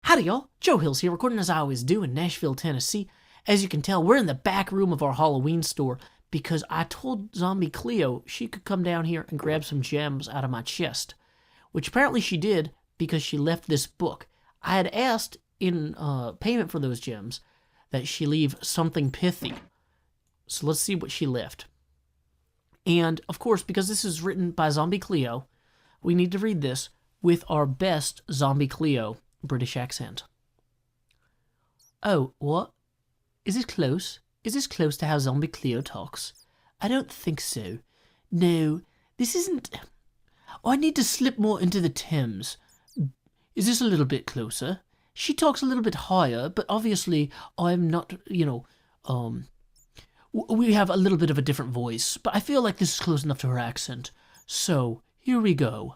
Howdy y'all, Joe Hills here, recording as I always do in Nashville, Tennessee. As you can tell, we're in the back room of our Halloween store because I told Zombiecleo she could come down here and grab some gems out of my chest, which apparently she did because she left this book. I had asked in payment for those gems that she leave something pithy. So let's see what she left. And, of course, because this is written by Zombiecleo, we need to read this with our best Zombiecleo British accent. Oh, what? Is this close? Is this close to how Zombiecleo talks? I don't think so. No, this isn't... Oh, I need to slip more into the Thames. Is this a little bit closer? She talks a little bit higher, but obviously I'm not, we have a little bit of a different voice, but I feel like this is close enough to her accent. So, here we go.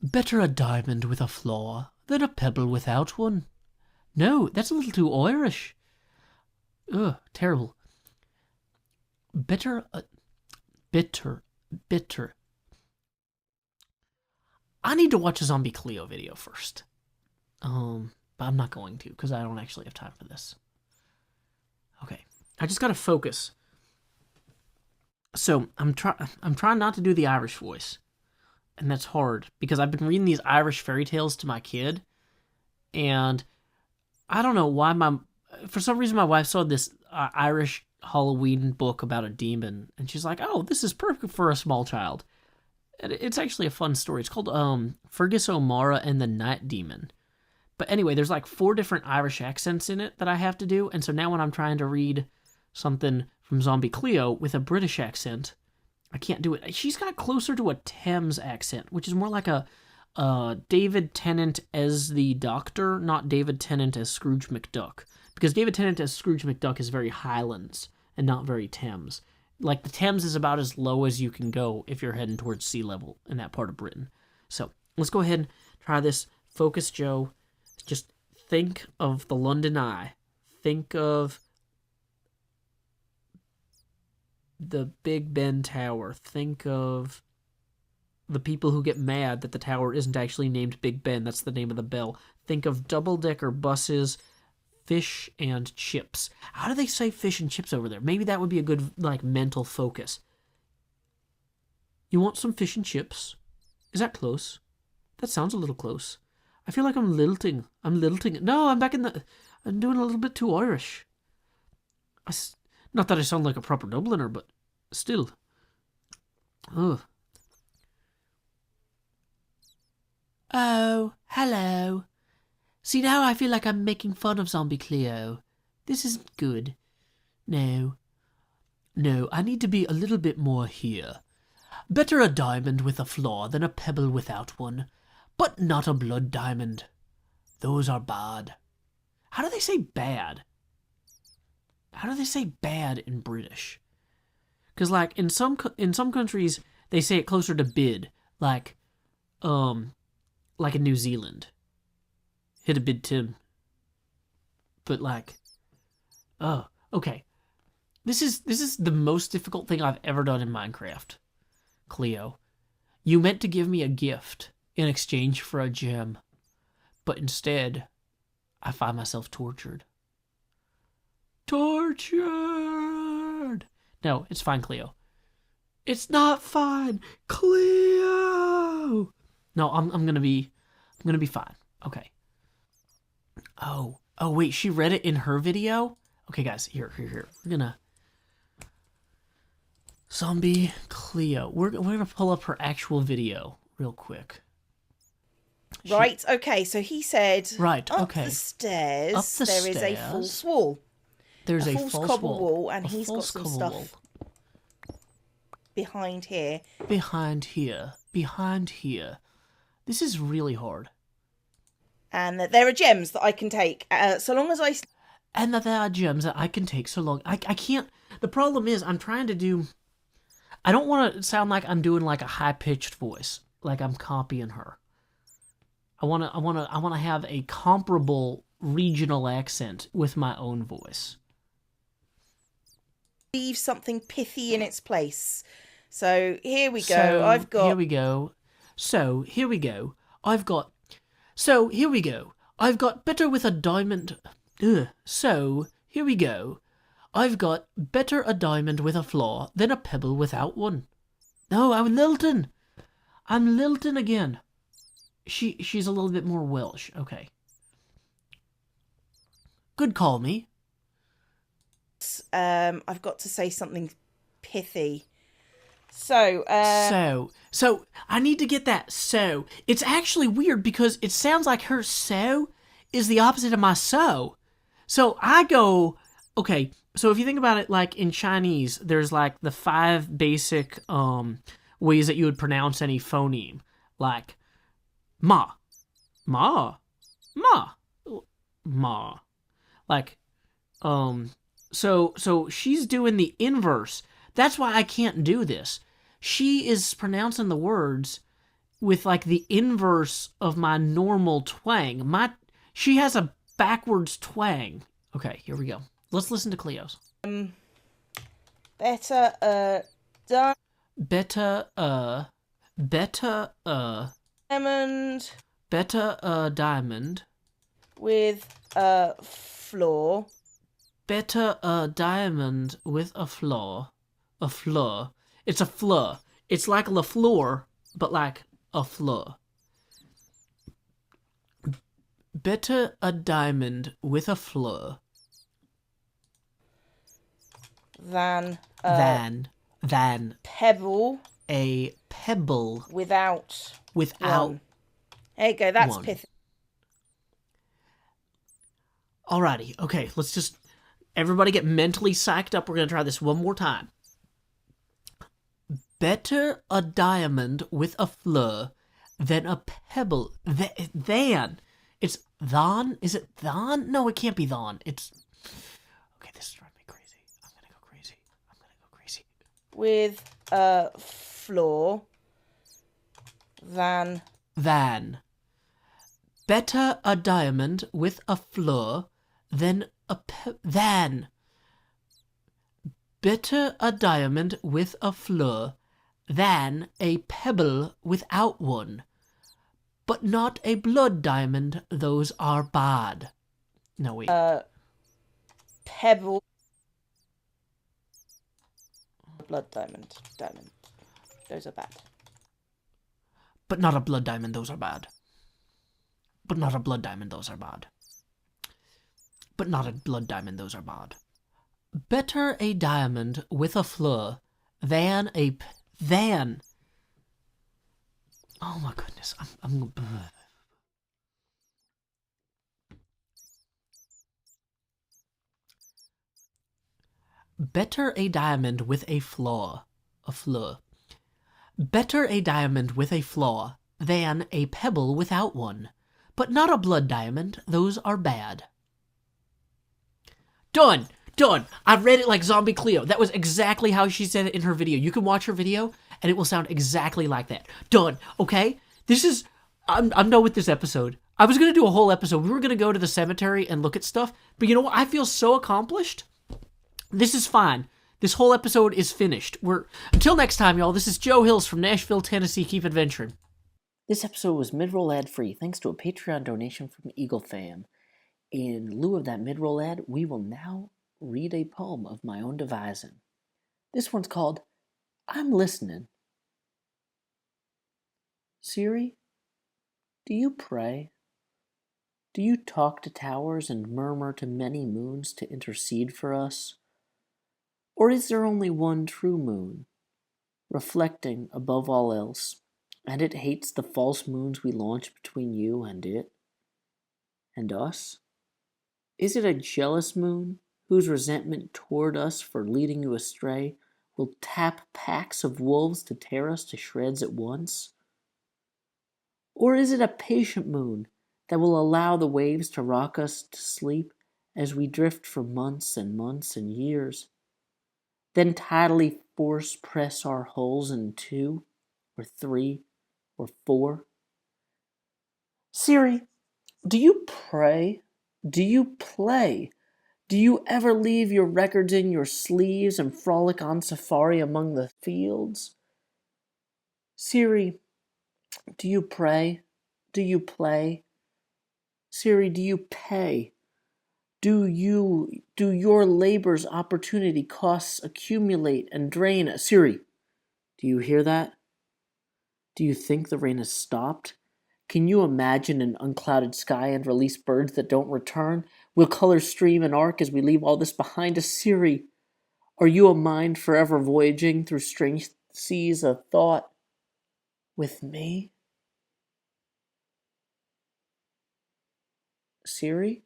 Better a diamond with a flaw than a pebble without one. No, that's a little too Irish. Ugh, terrible. Bitter. I need to watch a Zombiecleo video first. But I'm not going to, because I don't actually have time for this. Okay, I just gotta focus. So, I'm trying not to do the Irish voice. And that's hard, because I've been reading these Irish fairy tales to my kid, and I don't know why for some reason my wife saw this Irish Halloween book about a demon, and she's like, oh, this is perfect for a small child. And it's actually a fun story. It's called Fergus O'Mara and the Night Demon. But anyway, there's like 4 different Irish accents in it that I have to do, and so now when I'm trying to read something from Zombiecleo with a British accent, I can't do it. She's got closer to a Thames accent, which is more like a David Tennant as the Doctor, not David Tennant as Scrooge McDuck. Because David Tennant as Scrooge McDuck is very Highlands and not very Thames. Like, the Thames is about as low as you can go if you're heading towards sea level in that part of Britain. So, let's go ahead and try this. Focus, Joe. Just think of the London Eye. Think of the Big Ben Tower. Think of the people who get mad that the tower isn't actually named Big Ben. That's the name of the bell. Think of double-decker buses, fish and chips. How do they say fish and chips over there? Maybe that would be a good, mental focus. You want some fish and chips? Is that close? That sounds a little close. I feel like I'm lilting. No, I'm doing a little bit too Irish. Not that I sound like a proper Dubliner, but still. Ugh. Oh, hello. See, now I feel like I'm making fun of Zombiecleo. This isn't good. No, I need to be a little bit more here. Better a diamond with a flaw than a pebble without one, but not a blood diamond. Those are bad. How do they say bad? How do they say bad in British? Because, in some countries, they say it closer to bid. Like in New Zealand. Hit a bid, Tim. But, oh, okay. This is the most difficult thing I've ever done in Minecraft. Cleo, you meant to give me a gift in exchange for a gem. But instead, I find myself tortured. Tortured! No, it's fine, Cleo. It's not fine, Cleo! No, I'm gonna be fine. Okay. Oh, wait, she read it in her video? Okay, guys, here. We're gonna... Zombiecleo. We're gonna pull up her actual video real quick. Right, okay, so he said... Right, up okay. The stairs, up the there stairs, is a false wall. There's a false cobble wall, and he's got some stuff behind here. Behind here. This is really hard. And that there are gems that I can take, so long as I... And that there are gems that I can take so long... I can't... The problem is, I'm trying to do... I don't want to sound like I'm doing, a high-pitched voice. Like I'm copying her. I want to have a comparable regional accent with my own voice. Leave something pithy in its place. So here we go. Here we go. So here we go. I've got better with a diamond. Ugh. So, here we go. I've got better a diamond with a flaw than a pebble without one. No, I'm Lilton. I'm Lilton again. She's a little bit more Welsh. Okay. Good call me. I've got to say something pithy. So, So I need to get that so. It's actually weird because it sounds like her so is the opposite of my so. So I go, okay, so if you think about it like in Chinese, there's like the 5 basic ways that you would pronounce any phoneme. Like ma, ma, ma, ma. Like so she's doing the inverse. That's why I can't do this. She is pronouncing the words with like the inverse of my normal twang. She has a backwards twang. Okay, here we go. Let's listen to Cleo's. better diamond diamond with a flaw. Better a diamond with a flaw. A fleur. It's a fleur. It's like La Fleur, but like a fleur. Better a diamond with a fleur Than pebble. A pebble Without one. There you go, that's one. pithy. Alrighty, okay, let's just everybody get mentally psyched up. We're gonna try this one more time. Better a diamond with a fleur than a pebble. Than. It's than? Is it than? No, it can't be than. It's... Okay, this is driving me crazy. I'm gonna go crazy. With a flaw. Than. Better a diamond with a fleur than a than. Better a diamond with a fleur than a pebble without one. But not a blood diamond, those are bad. No, wait. Pebble. Blood diamond. Those are bad. But not a blood diamond, those are bad. But not a blood diamond, those are bad. But not a blood diamond, those are bad. Better a diamond with a fleur than a... than... Oh my goodness, I'm Better a diamond with a flaw. A fleur. Better a diamond with a flaw than a pebble without one. But not a blood diamond, those are bad. Done! I've read it like Zombiecleo. That was exactly how she said it in her video. You can watch her video, and it will sound exactly like that. Done, okay? This is... I'm done with this episode. I was going to do a whole episode. We were going to go to the cemetery and look at stuff. But you know what? I feel so accomplished. This is fine. This whole episode is finished. Until next time, y'all, this is Joe Hills from Nashville, Tennessee. Keep adventuring. This episode was mid-roll ad-free thanks to a Patreon donation from Eagle Fam. In lieu of that mid-roll ad, we will now read a poem of my own devising. This one's called I'm Listening. Siri, do you pray? Do you talk to towers and murmur to many moons to intercede for us? Or is there only one true moon, reflecting above all else, and it hates the false moons we launch between you and it and us? Is it a jealous moon whose resentment toward us for leading you astray will tap packs of wolves to tear us to shreds at once? Or is it a patient moon that will allow the waves to rock us to sleep as we drift for months and months and years, then tidally force press our hulls in 2 or 3 or 4? Siri, do you pray? Do you play? Do you ever leave your records in your sleeves and frolic on safari among the fields? Siri, do you pray? Do you play? Siri, do you pay? Do your labor's opportunity costs accumulate and drain? Siri, do you hear that? Do you think the rain has stopped? Can you imagine an unclouded sky and release birds that don't return? Will colors stream and arc as we leave all this behind us? Siri, are you a mind forever voyaging through strange seas of thought with me? Siri?